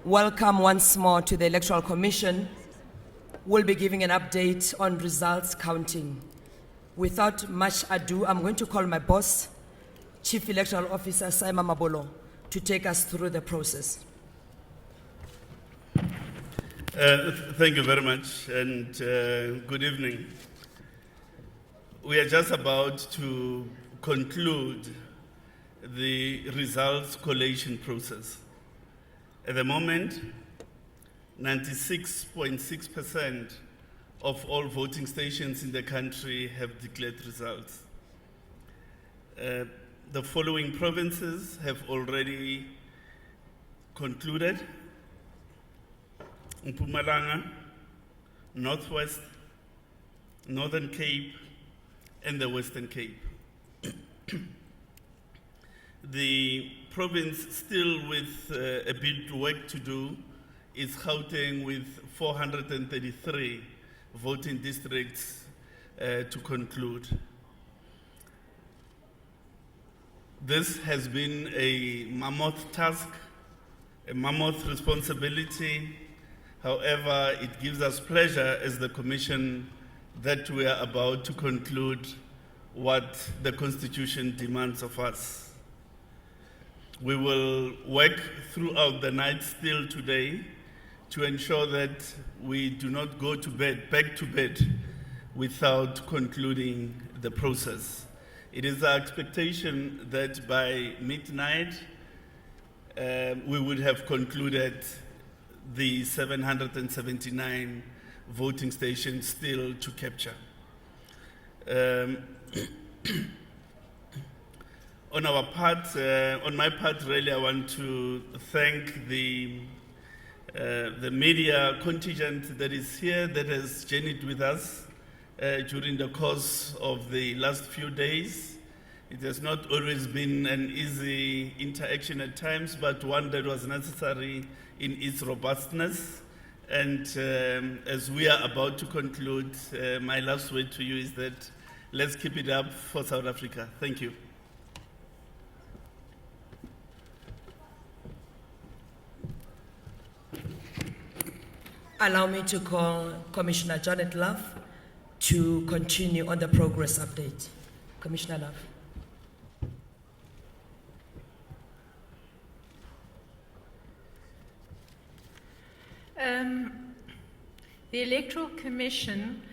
welcome once more to the Electoral Commission. We'll be giving an update on results counting. Without much ado, I'm going to call my boss, Chief Electoral Officer Mamabolo, to take us through the process. Thank you very much, and good evening. We are just about to conclude the results collation process. At the moment, 96.6% of all voting stations in the country have declared results. The following provinces have already concluded: Mpumalanga, Northwest, Northern Cape, and the Western Cape. The province still with a bit of work to do is Gauteng with 433 voting districts to conclude. This has been a mammoth task, a mammoth responsibility. However, it gives us pleasure as the Commission that we are about to conclude what the Constitution demands of us. We will work throughout the night still today to ensure that we do not go to bed, back to bed, without concluding the process. It is our expectation that by midnight we would have concluded the 779 voting stations still to capture. On our part, on my part, really, I want to thank the media contingent that is here, that has journeyed with us during the course of the last few days. It has not always been an easy interaction at times, but one that was necessary in its robustness. And as we are about to conclude, my last word to you is that let's keep it up for South Africa. Thank you. Allow me to call Commissioner Janet Love to continue on the progress update. Commissioner Love. The Electoral Commission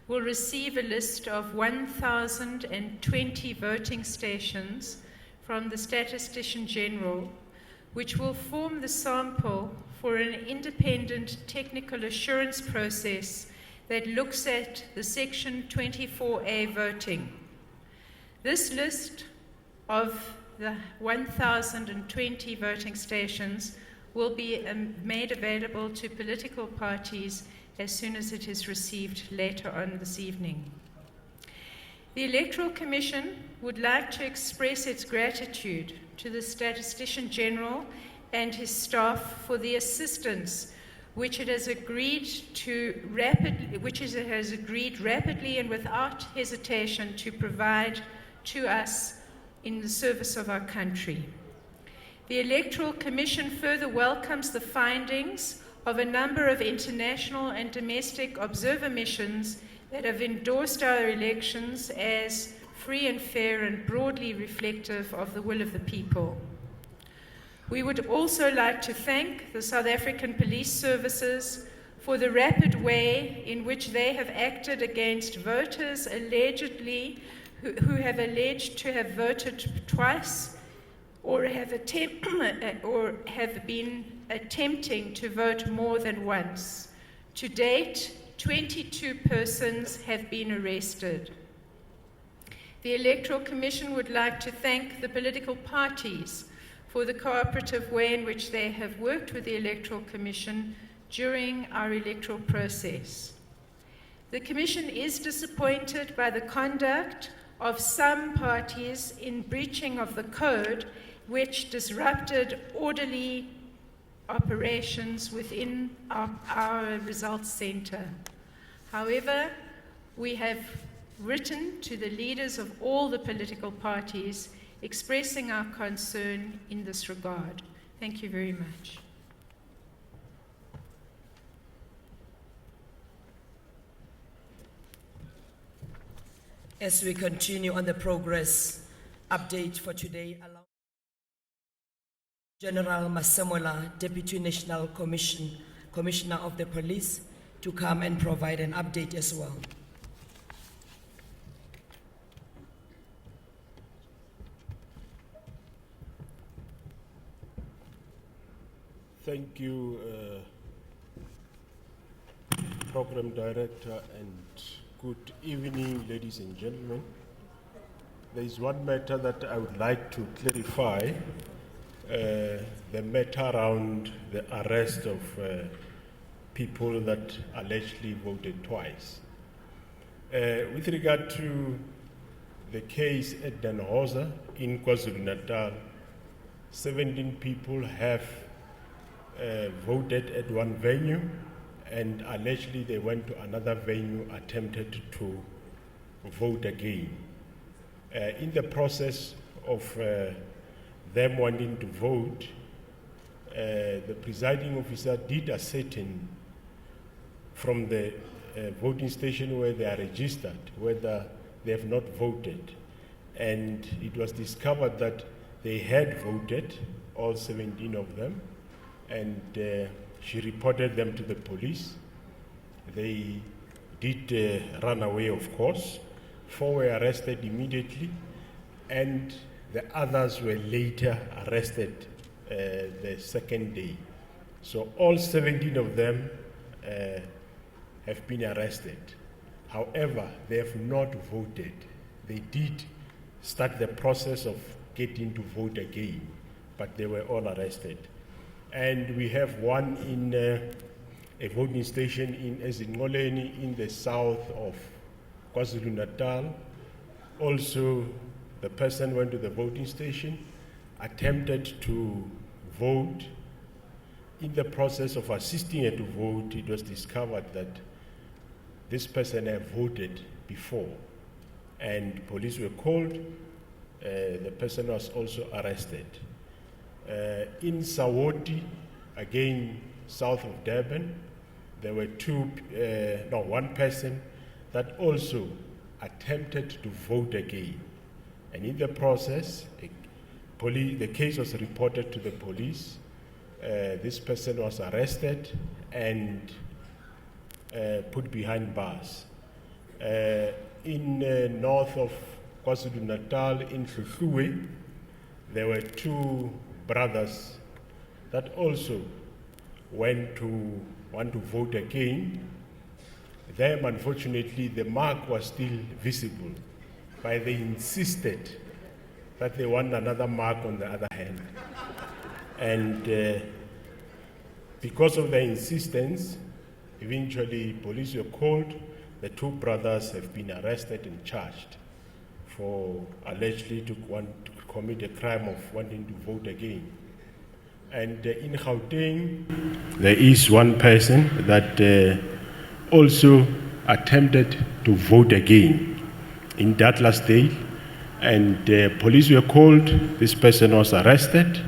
will receive a list of 1,020 voting stations from the Statistician General, which will form the sample for an independent technical assurance process that looks at the Section 24A voting. This list of the 1,020 voting stations will be made available to political parties as soon as it is received later on this evening. The Electoral Commission would like to express its gratitude to the Statistician General and his staff for the assistance which it has agreed rapidly and without hesitation to provide to us in the service of our country. The Electoral Commission further welcomes the findings of a number of international and domestic observer missions that have endorsed our elections as free and fair and broadly reflective of the will of the people. We would also like to thank the South African Police Services for the rapid way in which they have acted against voters who have alleged to have voted twice or have been attempting to vote more than once. To date, 22 persons have been arrested. The Electoral Commission would like to thank the political parties for the cooperative way in which they have worked with the Electoral Commission during our electoral process. The Commission is disappointed by the conduct of some parties in breaching of the code, which disrupted orderly operations within our results center. However, we have written to the leaders of all the political parties expressing our concern in this regard. Thank you very much. as we continue on the progress update for today, allow General Masemola, Deputy National Commissioner of the Police, to come and provide an update as well. Thank you, Program Director, and good evening, ladies and gentlemen. There is one matter that I would like to clarify, the matter around the arrest of people that allegedly voted twice. With regard to the case at Danhoza in KwaZulu-Natal, 17 people have voted at one venue, and allegedly they went to another venue, attempted to vote again. In the process of them wanting to vote, the presiding officer did ascertain from the voting station where they are registered whether they have not voted, and it was discovered that they had voted, all 17 of them, and she reported them to the police. They did run away, of course. 4 were arrested immediately, and the others were later arrested the second day. So all 17 of them have been arrested. However, they have not voted. They did start the process of getting to vote again, but they were all arrested. And we have one in a voting station in Ezinqoleni in the south of KwaZulu-Natal. Also, the person went to the voting station, attempted to vote. In the process of assisting her to vote, it was discovered that this person had voted before, and police were called. The person was also arrested. In Sawoti, again south of Durban, there were one person that also attempted to vote again. And in the process, the case was reported to the police. This person was arrested and put behind bars. In north of KwaZulu-Natal, in Hluhluwe, there were 2 brothers that also want to vote again. Them, unfortunately, the mark was still visible, but they insisted that they want another mark on the other hand. And because of their insistence, eventually police were called. The 2 brothers have been arrested and charged for allegedly to commit a crime of wanting to vote again. And in Gauteng, there is one person that also attempted to vote again in Datlasdale, and police were called. This person was arrested,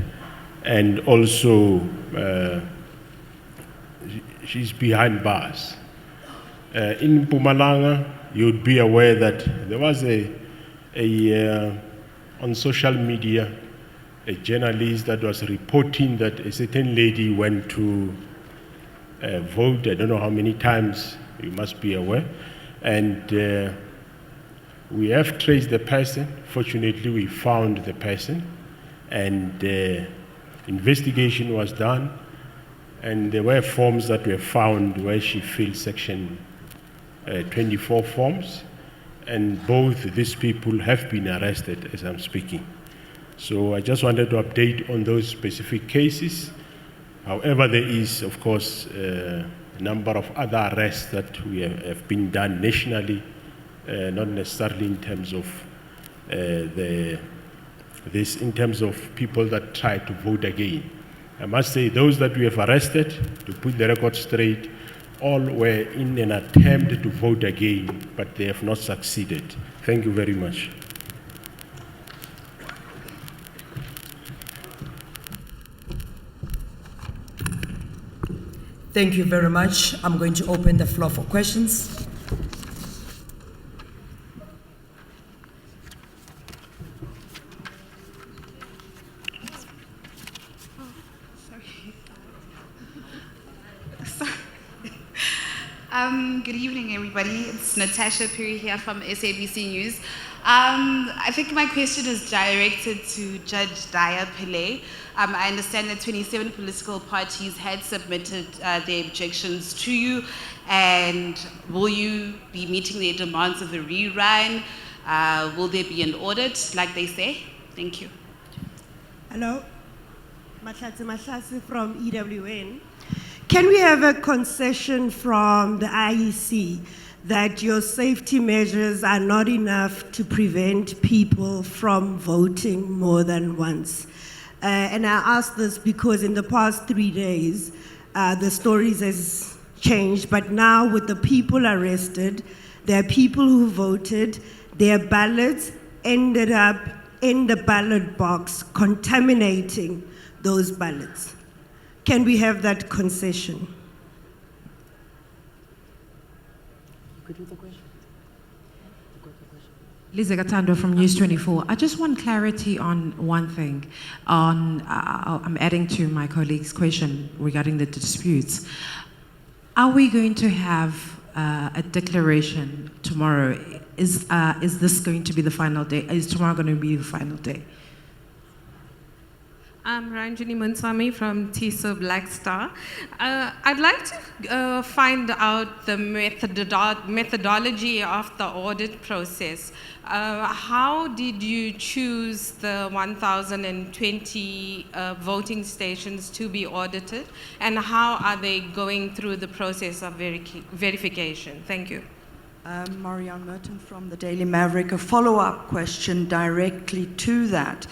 and also she's behind bars. In Mpumalanga, you'd be aware that there was on social media, a journalist that was reporting that a certain lady went to vote, I don't know how many times, you must be aware, and we have traced the person. Fortunately, we found the person, and investigation was done, and there were forms that were found where she filled section 24 forms, and both these people have been arrested as I'm speaking. So I just wanted to update on those specific cases. However, there is, of course, a number of other arrests that have been done nationally, not necessarily in terms of in terms of people that try to vote again. I must say those that we have arrested, to put the record straight, all were in an attempt to vote again, but they have not succeeded. Thank you very much. Thank you very much. I'm going to open the floor for questions. Good evening, everybody. It's Natasha Puri here from SABC News. I think my question is directed to Judge Daya Pillay. I understand that 27 political parties had submitted their objections to you, and will you be meeting their demands of a rerun? Will there be an audit, like they say? Thank you. Hello, Mahlatsi from EWN. Can we have a concession from the IEC that your safety measures are not enough to prevent people from voting more than once? And I ask this because in the past 3 days, the stories has changed, but now with the people arrested, there are people who voted, their ballots ended up in the ballot box, contaminating those ballots. Can we have that concession? Lisa Gatando from News 24. I just want clarity on one thing. I'm adding to my colleague's question regarding the disputes. Are we going to have a declaration tomorrow? Is this going to be the final day? Is tomorrow going to be the final day? I'm Ranjini Munsami from TISO Black Star. I'd like to find out the methodology of the audit process. How did you choose the 1,020 voting stations to be audited, and how are they going through the process of verification? Thank you. Marianne Merton from the Daily Maverick. A follow-up question directly to that.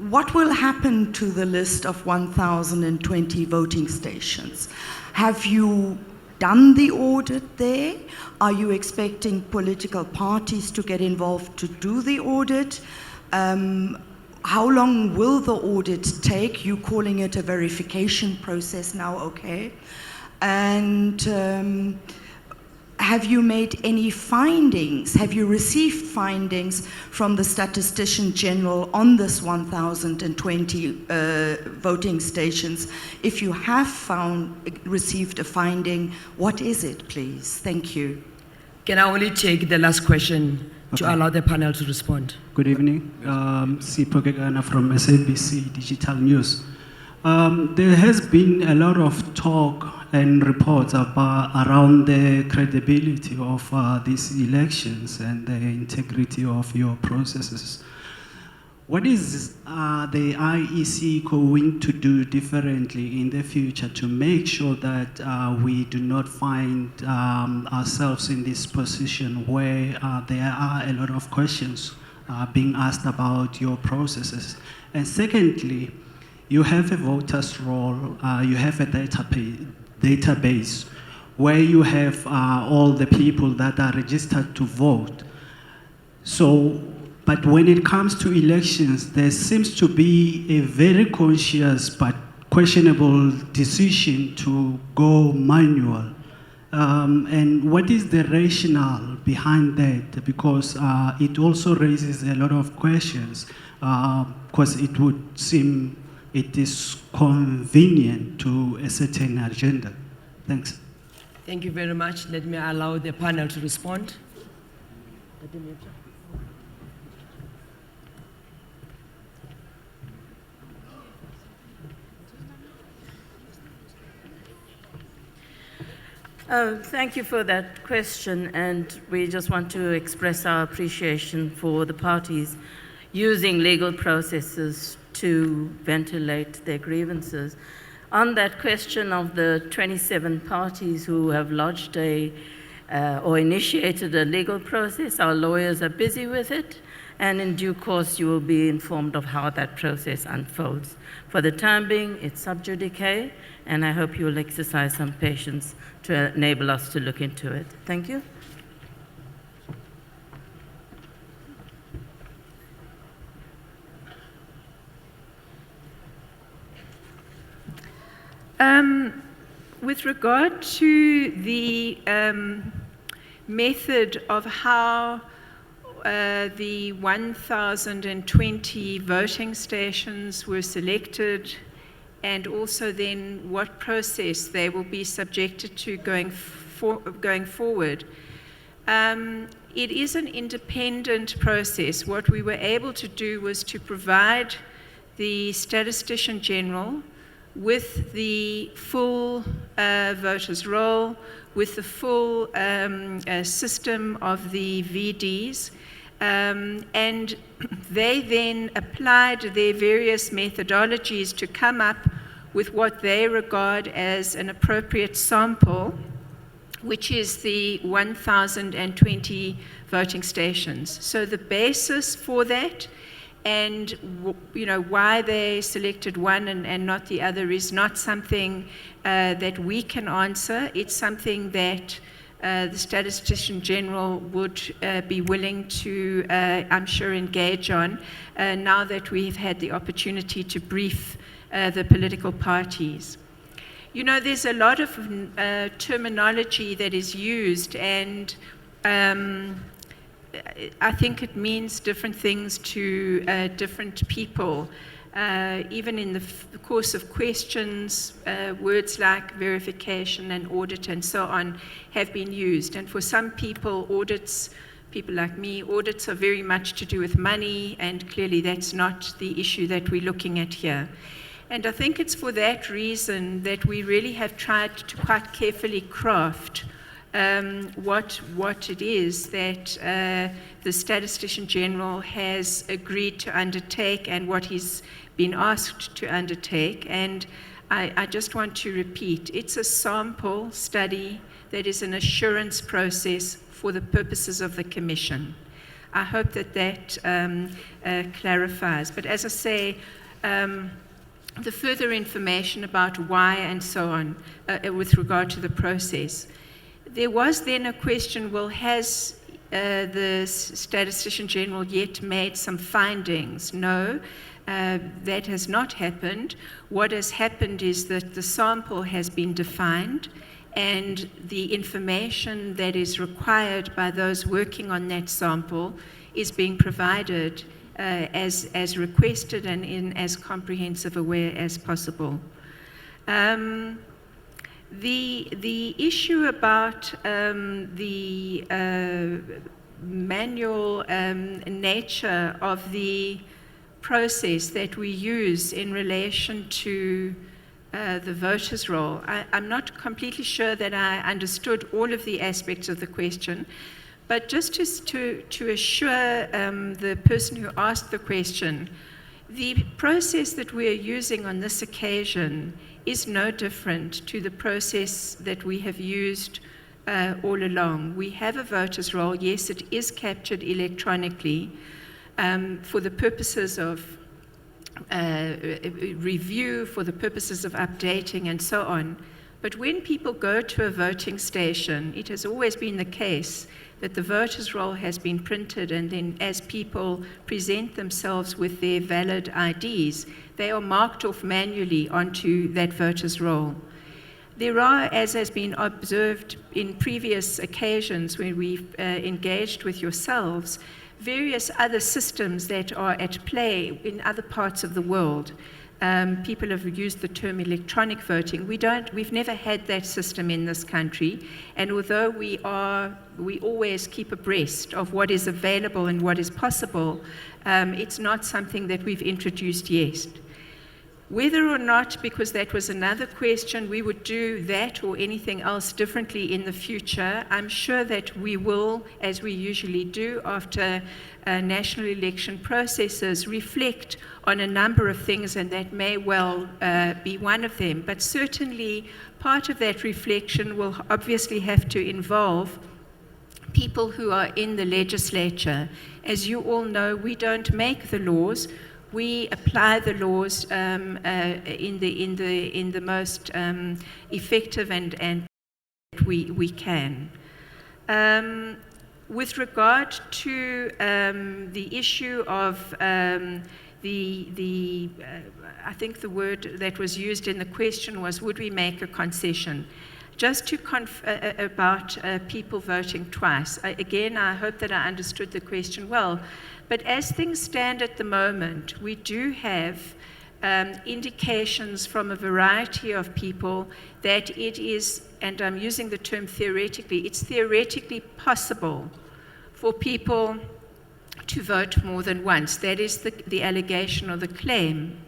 What will happen to the list of 1,020 voting stations? Have you done the audit there? Are you expecting political parties to get involved to do the audit? How long will the audit take? You calling it a verification process now, okay? And have you made any findings? Have you received findings from the Statistician General on this 1,020 voting stations? If you have received a finding, what is it, please? Thank you. Can I only take the last question to allow the panel to respond? Good evening. Sipho Kekana from SABC Digital News. There has been a lot of talk and reports around the credibility of these elections and the integrity of your processes. What is the IEC going to do differently in the future to make sure that we do not find ourselves in this position where there are a lot of questions being asked about your processes? And secondly, you have a voter's roll, you have a database where you have all the people that are registered to vote. So, but when it comes to elections, there seems to be a very conscious but questionable decision to go manual. And what is the rationale behind that? Because it also raises a lot of questions, because it would seem it is convenient to a certain agenda. Thanks. Thank you very much. Let me allow the panel to respond. Thank you for that question, and we just want to express our appreciation for the parties using legal processes to ventilate their grievances. On that question of the 27 parties who have lodged or initiated a legal process, our lawyers are busy with it, and in due course you will be informed of how that process unfolds. For the time being, it's sub judice, and I hope you will exercise some patience to enable us to look into it. Thank you. With regard to the method of how the 1,020 voting stations were selected, and also then what process they will be subjected to going going forward. It is an independent process. What we were able to do was to provide the Statistician General with the full voters' roll, with the full system of the VDs, and they then applied their various methodologies to come up with what they regard as an appropriate sample, which is the 1,020 voting stations. So the basis for that, and why they selected one and not the other, is not something that we can answer. It's something that the Statistician General would be willing to, I'm sure, engage on now that we've had the opportunity to brief the political parties. There's a lot of terminology that is used, and I think it means different things to different people. Even in the course of questions, words like verification and audit and so on have been used. And for some people, audits, people like me, audits are very much to do with money, and clearly that's not the issue that we're looking at here. And I think it's for that reason that we really have tried to quite carefully craft what it is that the Statistician General has agreed to undertake and what he's been asked to undertake. And I just want to repeat, it's a sample study that is an assurance process for the purposes of the Commission. I hope that clarifies. But as I say, the further information about why and so on with regard to the process. There was then a question, well, has the Statistician General yet made some findings? No, that has not happened. What has happened is that the sample has been defined, and the information that is required by those working on that sample is being provided as requested and in as comprehensive a way as possible. The issue about the manual nature of the process that we use in relation to the voters' roll, I'm not completely sure that I understood all of the aspects of the question. But just to assure the person who asked the question, the process that we are using on this occasion is no different to the process that we have used all along. We have a voters' roll. Yes, it is captured electronically for the purposes of review, for the purposes of updating and so on. But when people go to a voting station, it has always been the case that the voters' roll has been printed, and then as people present themselves with their valid IDs, they are marked off manually onto that voters' roll. There are, as has been observed in previous occasions when we've engaged with yourselves, various other systems that are at play in other parts of the world. People have used the term electronic voting. We've never had that system in this country, and although we always keep abreast of what is available and what is possible, it's not something that we've introduced yet. Whether or not, because that was another question, we would do that or anything else differently in the future, I'm sure that we will, as we usually do after national election processes, reflect on a number of things, and that may well be one of them. But certainly part of that reflection will obviously have to involve people who are in the legislature. As you all know, we don't make the laws. We apply the laws in the most effective and we can. With regard to the issue of I think the word that was used in the question was, would we make a concession? Just to about people voting twice. Again, I hope that I understood the question well. But as things stand at the moment, we do have indications from a variety of people that it is and I'm using the term theoretically, it's theoretically possible for people to vote more than once. That is the allegation or the claim.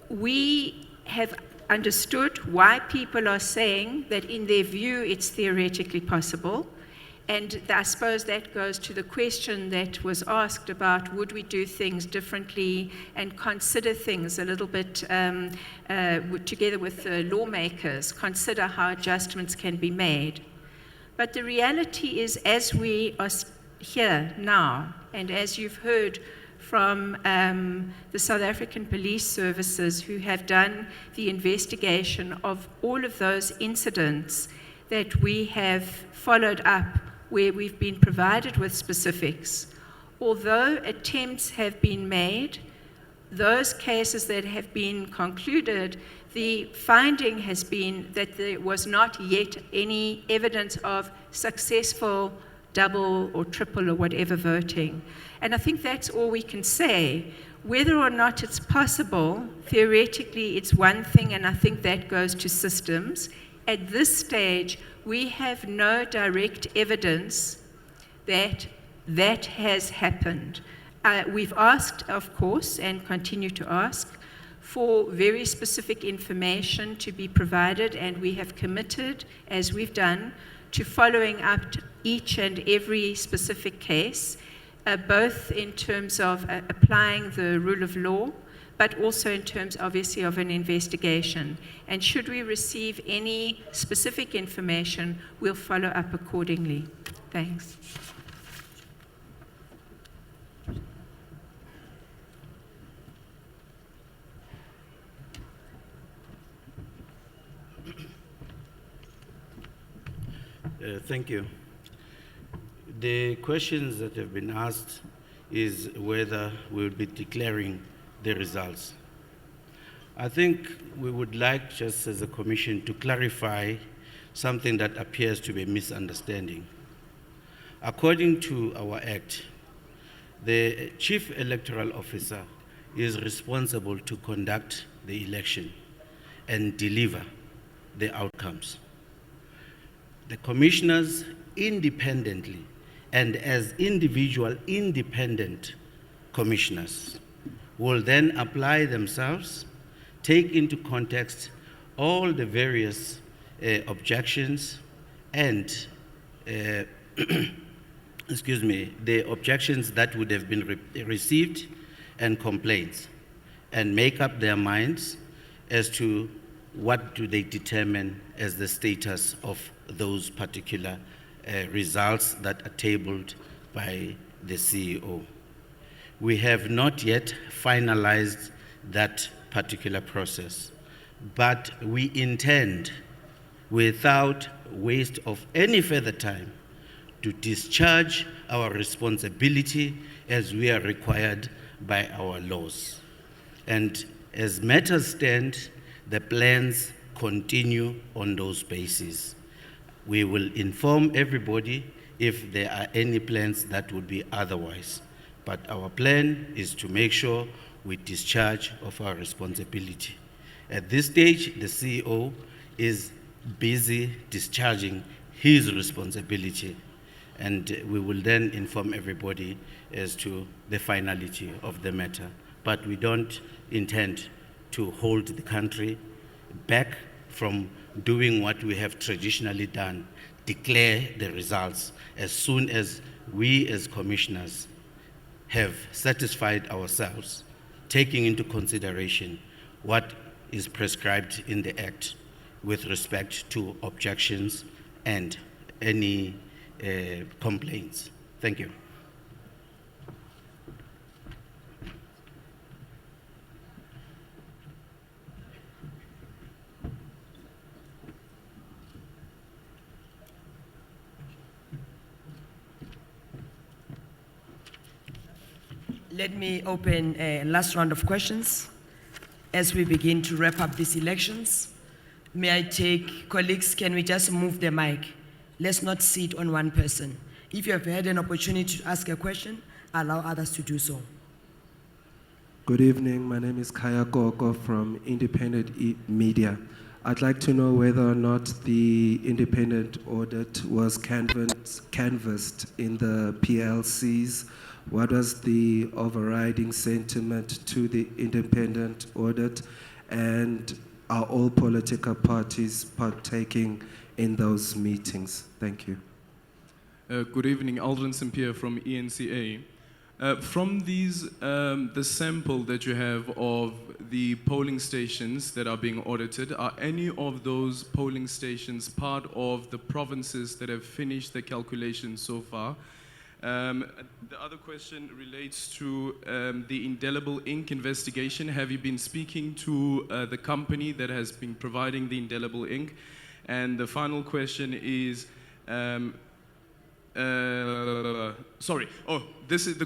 We have understood why people are saying that in their view it's theoretically possible. And I suppose that goes to the question that was asked about would we do things differently and consider things a little bit together with the lawmakers, consider how adjustments can be made. But the reality is, as we are here now, and as you've heard from the South African police services who have done the investigation of all of those incidents that we have followed up, where we've been provided with specifics. Although attempts have been made, those cases that have been concluded, the finding has been that there was not yet any evidence of successful double or triple or whatever voting. And I think that's all we can say. Whether or not it's possible, theoretically it's one thing, and I think that goes to systems. At this stage, we have no direct evidence that that has happened. We've asked, of course, and continue to ask, for very specific information to be provided, and we have committed, as we've done, to following up each and every specific case, both in terms of applying the rule of law, but also in terms, obviously, of an investigation. And should we receive any specific information, we'll follow up accordingly. Thanks. Thank you. The questions that have been asked is whether we'll be declaring the results. I think we would like, just as a commission, to clarify something that appears to be a misunderstanding. According to our Act, the Chief Electoral Officer is responsible to conduct the election and deliver the outcomes. The commissioners independently and as individual independent commissioners will then apply themselves, take into context all the various objections and the objections that would have been received and complaints, and make up their minds as to what do they determine as the status of those particular results that are tabled by the CEO. We have not yet finalized that particular process, but we intend, without waste of any further time, to discharge our responsibility as we are required by our laws. And as matters stand, the plans continue on those bases. We will inform everybody if there are any plans that would be otherwise. But our plan is to make sure we discharge of our responsibility. At this stage, the CEO is busy discharging his responsibility, and we will then inform everybody as to the finality of the matter. But we don't intend to hold the country back from doing what we have traditionally done, declare the results as soon as we as commissioners have satisfied ourselves, taking into consideration what is prescribed in the Act with respect to objections and any complaints. Thank you. Let me open a last round of questions as we begin to wrap up these elections. May I take, colleagues, can we just move the mic? Let's not sit on one person. If you have had an opportunity to ask a question, allow others to do so. Good evening, my name is KYK NOU from Independent Media. I'd like to know whether or not the independent audit was canvassed in the PLCs. What was the overriding sentiment to the independent audit? And are all political parties partaking in those meetings? Thank you. Good evening, Aldrin Sampier from ENCA. From these, the sample that you have of the polling stations that are being audited, are any of those polling stations part of the provinces that have finished the calculation so far? The other question relates to the indelible ink investigation. Have you been speaking to the company that has been providing the indelible ink? And the final question is, the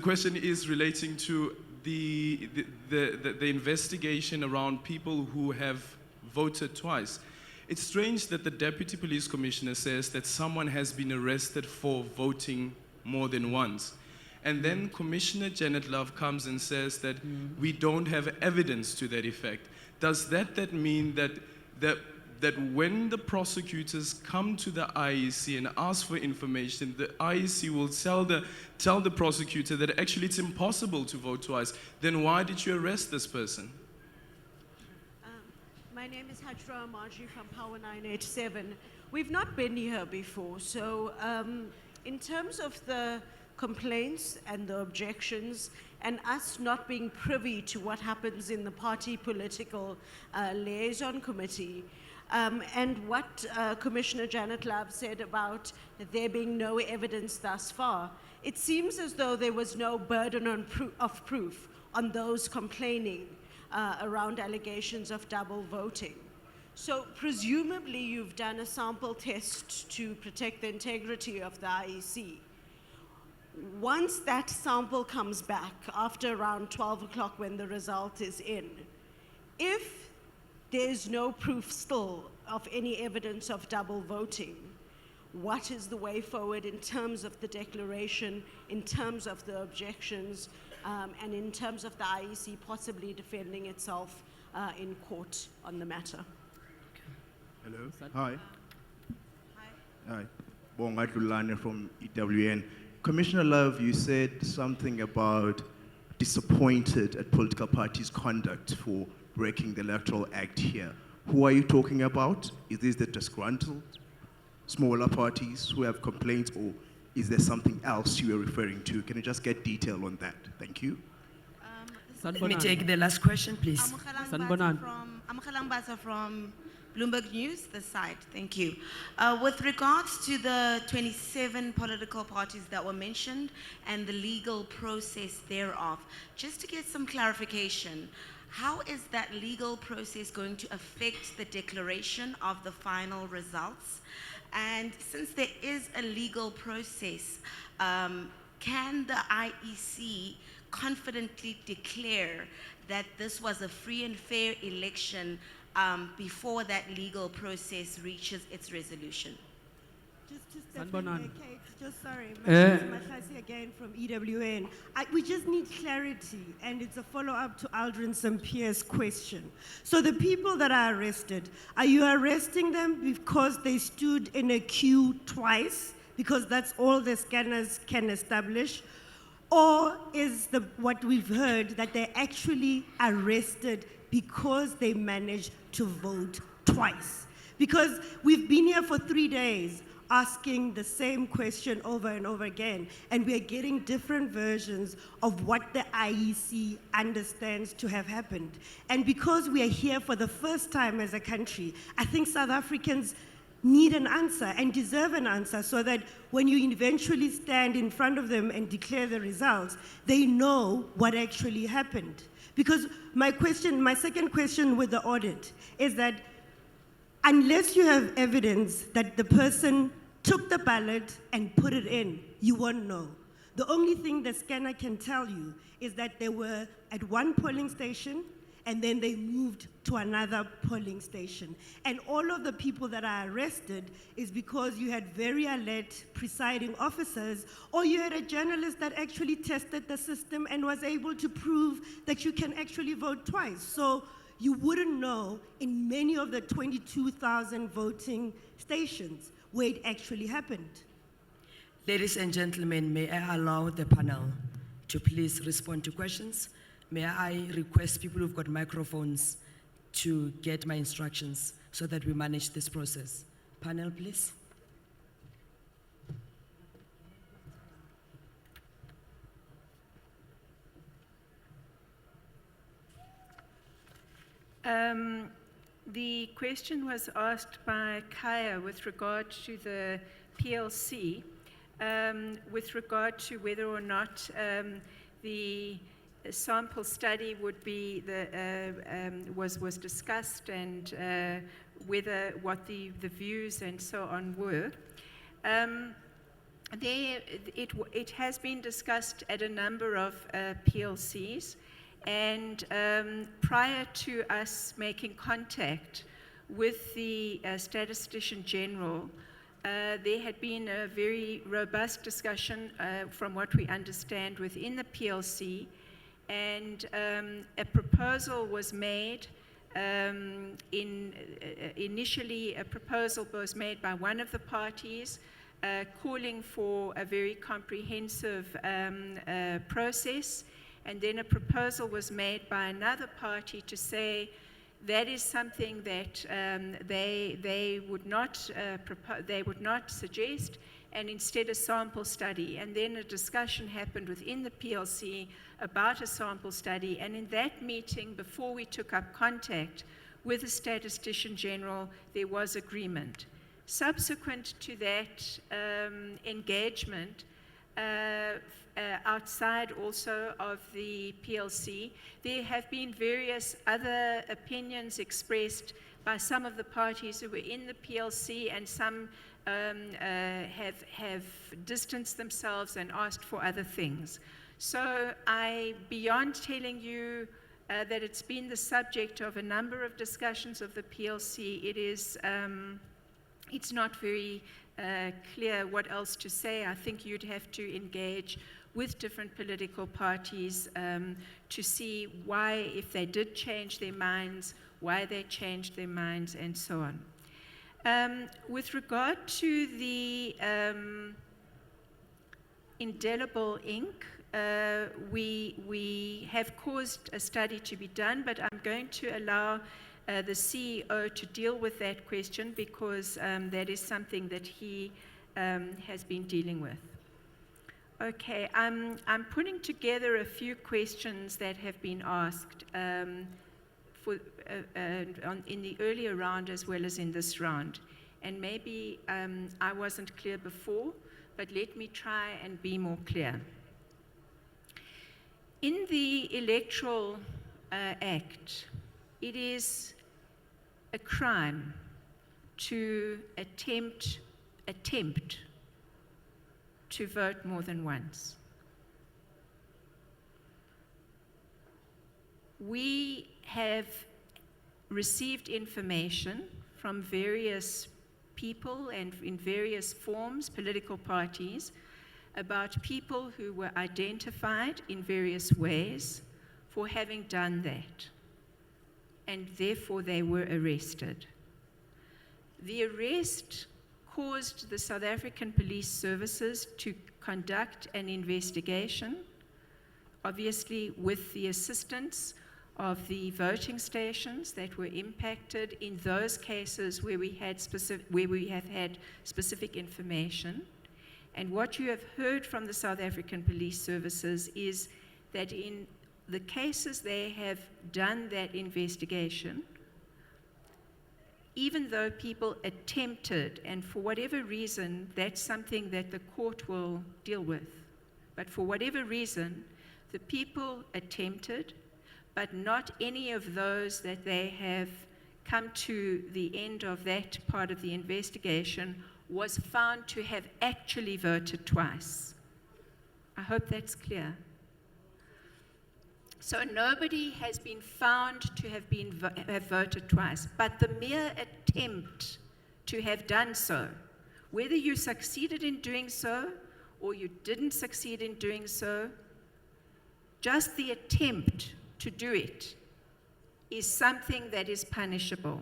question is relating to the investigation around people who have voted twice. It's strange that the Deputy Police Commissioner says that someone has been arrested for voting more than once. And then Commissioner Janet Love comes and says that we don't have evidence to that effect. Does that mean that when the prosecutors come to the IEC and ask for information, the IEC will tell the prosecutor that actually it's impossible to vote twice? Then why did you arrest this person? My name is Hajra Marji from Power 987. We've not been here before, so in terms of the complaints and the objections and us not being privy to what happens in the party political liaison committee, and what Commissioner Janet Love said about there being no evidence thus far, it seems as though there was no burden of proof on those complaining around allegations of double voting. So presumably you've done a sample test to protect the integrity of the IEC. Once that sample comes back after around 12 o'clock when the result is in, if there's no proof still of any evidence of double voting, what is the way forward in terms of the declaration, in terms of the objections, and in terms of the IEC possibly defending itself in court on the matter? Hello. Hi. Hi. Bonga Dulane from EWN. Commissioner Love, you said something about disappointed at political parties' conduct for breaking the Electoral Act here. Who are you talking about? Is this the disgruntled smaller parties who have complaints, or is there something else you are referring to? Can you just get detail on that? Thank you. Let me take the last question, please. Amukelang Basa from Bloomberg News, the site. Thank you. With regards to the 27 political parties that were mentioned and the legal process thereof, just to get some clarification, how is that legal process going to affect the declaration of the final results? And since there is a legal process, can the IEC confidently declare that this was a free and fair election before that legal process reaches its resolution? Sorry, Mahlasi again from EWN. We just need clarity, and it's a follow-up to Aldrin Sampier's question. So the people that are arrested, are you arresting them because they stood in a queue twice, because that's all the scanners can establish? Or is what we've heard that they're actually arrested because they managed to vote twice? Because we've been here for 3 days asking the same question over and over again, and we are getting different versions of what the IEC understands to have happened. And because we are here for the first time as a country, I think South Africans need an answer and deserve an answer, so that when you eventually stand in front of them and declare the results, they know what actually happened. Because my second question with the audit is that unless you have evidence that the person took the ballot and put it in, you won't know. The only thing the scanner can tell you is that they were at one polling station and then they moved to another polling station. And all of the people that are arrested is because you had very alert presiding officers, or you had a journalist that actually tested the system and was able to prove that you can actually vote twice. So you wouldn't know in many of the 22,000 voting stations where it actually happened. Ladies and gentlemen, may I allow the panel to please respond to questions? May I request people who've got microphones to get my instructions so that we manage this process? Panel, please. The question was asked by Kaya with regard to the PLC, with regard to whether or not the sample study would be was discussed, and what the views and so on were. It has been discussed at a number of PLCs. And prior to us making contact with the Statistician General, there had been a very robust discussion, from what we understand, within the PLC, and a proposal was made. Initially, a proposal was made by one of the parties, calling for a very comprehensive process. And then a proposal was made by another party to say that is something that they would not suggest, and instead a sample study. And then a discussion happened within the PLC about a sample study. And in that meeting, before we took up contact with the Statistician General, there was agreement. Subsequent to that engagement, outside also of the PLC, there have been various other opinions expressed by some of the parties who were in the PLC, and some have distanced themselves and asked for other things. So beyond telling you that it's been the subject of a number of discussions of the PLC, it's not very clear what else to say. I think you'd have to engage with different political parties to see why, if they did change their minds, why they changed their minds, and so on. With regard to the indelible ink, we have caused a study to be done, but I'm going to allow the CEO to deal with that question, because that is something that he has been dealing with. Okay, I'm putting together a few questions that have been asked in the earlier round as well as in this round. And maybe I wasn't clear before, but let me try and be more clear. In the Electoral Act, it is a crime to attempt to vote more than once. We have received information from various people and in various forms, political parties, about people who were identified in various ways for having done that, and therefore they were arrested. The arrest caused the South African Police Services to conduct an investigation, obviously with the assistance of the voting stations that were impacted in those cases where we have had specific information. And what you have heard from the South African Police Services is that in the cases they have done that investigation, even though people attempted, and for whatever reason, that's something that the court will deal with, but for whatever reason, the people attempted, but not any of those that they have come to the end of that part of the investigation was found to have actually voted twice. I hope that's clear. So nobody has been found to have voted twice, but the mere attempt to have done so, whether you succeeded in doing so or you didn't succeed in doing so, just the attempt to do it is something that is punishable.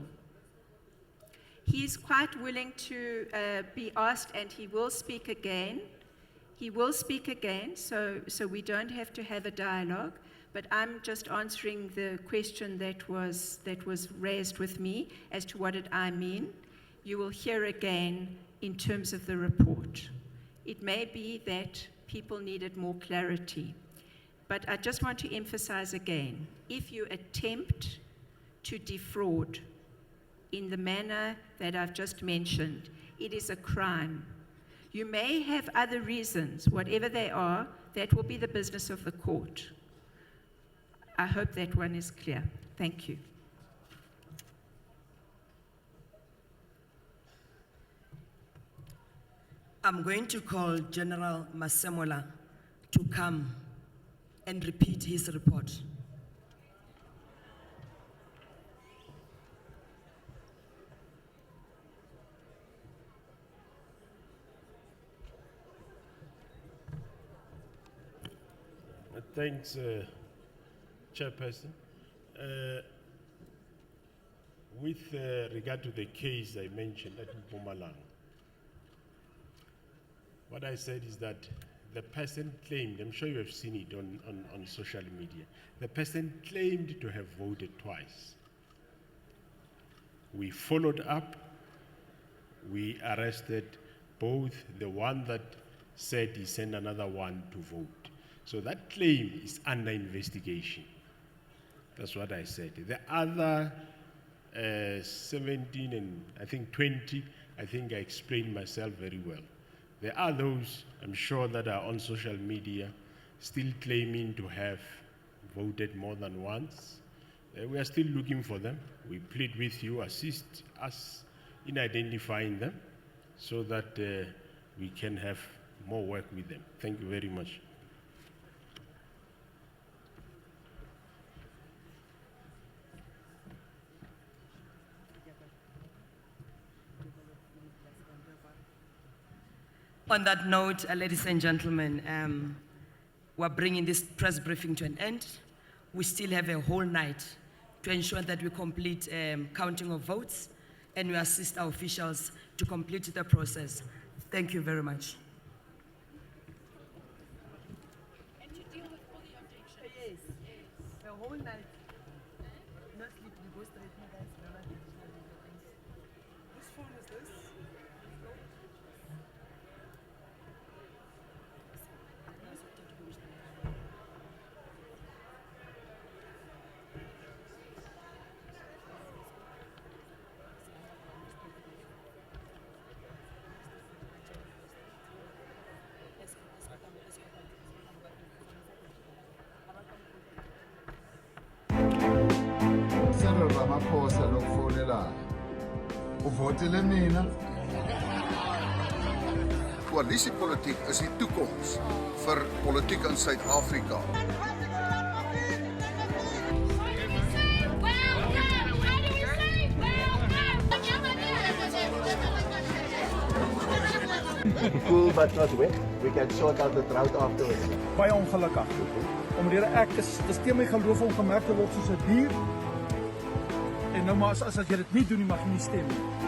He's quite willing to be asked, and he will speak again. He will speak again, so we don't have to have a dialogue. But I'm just answering the question that was raised with me as to what did I mean. You will hear again in terms of the report. It may be that people needed more clarity. But I just want to emphasize again, if you attempt to defraud in the manner that I've just mentioned, it is a crime. You may have other reasons, whatever they are, that will be the business of the court. I hope that one is clear. Thank you. I'm going to call General Masemola to come and repeat his report. Thanks, Chairperson. With regard to the case I mentioned at Mpumalanga, what I said is that the person claimed, I'm sure you have seen it on social media, the person claimed to have voted twice. We followed up, we arrested both the one that said he sent another one to vote. So that claim is under investigation. That's what I said. The other 17 and I think 20, I think I explained myself very well. There are those, I'm sure, that are on social media still claiming to have voted more than once. We are still looking for them. We plead with you, assist us in identifying them so that we can have more work with them. Thank you very much. On that note, ladies and gentlemen, we're bringing this press briefing to an end. We still have a whole night to ensure that we complete counting of votes and we assist our officials to complete the process. Thank you very much. And to deal with all the objections. Yes, the whole night. Not sleep, we go straight to guys. Whose phone is this? Ramaphosa lokufonelayo uvotele mina. Koalisiepolitiek is die toekoms vir politiek in Suid-Afrika. Cool but not wet. We can sort out the drought afterwards. Baie ongelukkig. Omdat ek dis teen my geloof om gemerk te word soos 'n dier. En nou maar as jy dit nie doen nie, mag jy nie stem nie.